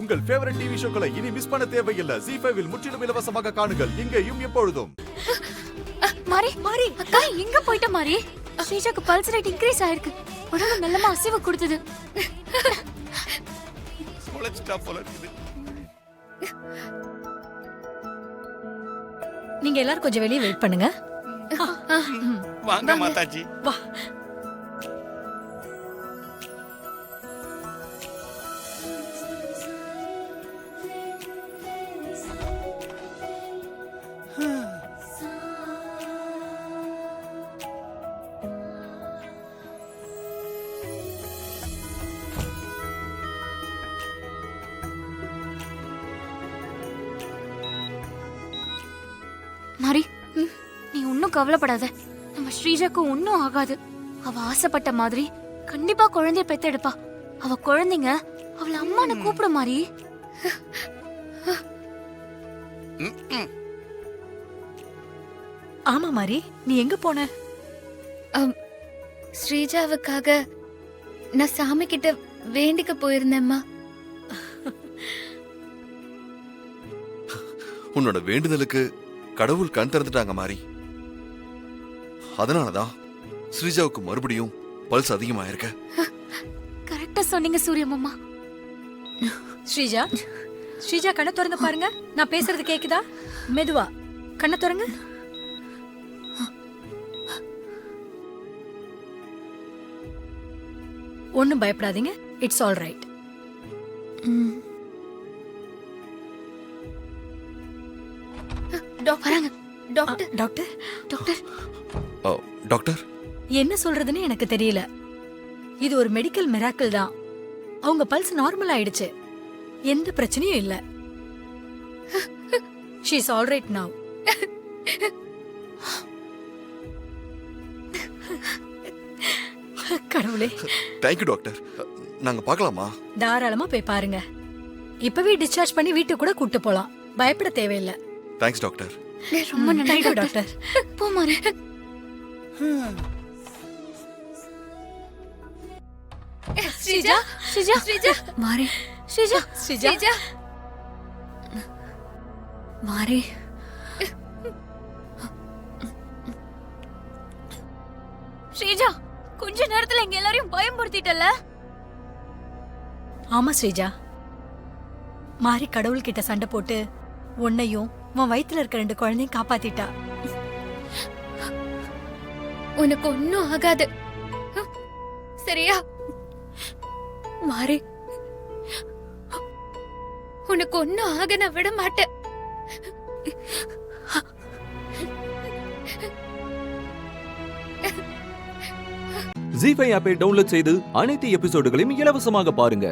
உங்கள் favourite TV ஷோக்களை இனி miss பண்ண தேவையில்லை. ZEE5 இல் முற்றிலும் இலவசமாக காணுங்கள். இங்கேயும் எப்பொழுதும். மாரி மாரி அக்கா எங்க போயிட்ட மாரி? ஸ்ரீஜாக்கு பல்ஸ் ரேட் இன்கிரீஸ் ஆயிருக்கு. உடம்பு நல்லமா அசைவு கொடுத்தது. பொளச்சிட்டா போல இருக்குது. நீங்க எல்லாரும் கொஞ்சம் வெளியே வெயிட் பண்ணுங்க. வாங்க மாதாஜி. வா. மாரி நீ ஒன்னும் கவலைப்படாத. நம்ம ஸ்ரீஜாக்கு ஒன்னும் ஆகாது. அவ ஆசைப்பட்ட மாதிரி கண்டிப்பா குழந்தைய பெத்தெடுப்பா. அவ குழந்தைங்க அவள அம்மான்னு கூப்பிட மாரி. ஆமா மாரி, நீ எங்க போன? ஸ்ரீஜாவுக்காக நான் சாமி கிட்ட வேண்டிக்க போயிருந்தேம்மா. உன்னோட வேண்டுதலுக்கு கடவுள் கண் திறந்துட்டாங்க மாரி. அதனாலதான் ஸ்ரீஜாவுக்கு மறுபடியும் பல்ஸ் அதிகமாயிருக்க. கரெக்டா சொன்னீங்க சூரிய மாமா. ஸ்ரீஜா, ஸ்ரீஜா கண்ணை திறந்து பாருங்க. நான் பேசுறது கேக்குதா? மெதுவா கண்ணை திறங்க. ஒண்ணும் பயப்படாதீங்க. It's all right. வராங்க. டாக்டர் டாக்டர் டாக்டர் டாக்டர், என்ன சொல்றதுன்னு எனக்கு தெரியல. இது ஒரு மெடிக்கல் மிராக்கிள் தான். அவங்க பல்ஸ் நார்மல் ஆயிடுச்சு. எந்த பிரச்சனையும் இல்ல. She is all right now. கடவுளே. Thank you doctor. நாங்க பார்க்கலாமா? தாராளமா போய் பாருங்க. இப்பவே டிஸ்சார்ஜ் பண்ணி வீட்டுக்கு கூட கூட்டு போலாம். பயப்பட தேவையில்லை. Thanks doctor. ரொம்ப நன்றி டாக்டர். போ மாரி. ஸ்ரீஜா ஸ்ரீஜா ஸ்ரீஜா மாரி. ஸ்ரீஜா ஸ்ரீஜா மாரி. ஸ்ரீஜா கொஞ்ச நேரத்துல எங்க எல்லாரையும் பயமுறுத்திட்டல. ஆமா ஸ்ரீஜா, மாரி கடவுள் கிட்ட சண்டை போட்டு உன்னையும் உன் வயித்துல இருக்க 2 குழந்தையும் காப்பாத்திட்டா. உனக்கு ஒன்னும் ஆகாது சரியா? மாரி உனக்கு ஒன்னும் ஆக நான் விட மாட்டேன். ZEE5 ஆப்பை டவுன்லோட் செய்து அனைத்து எபிசோடுகளையும் இலவசமாக பாருங்க.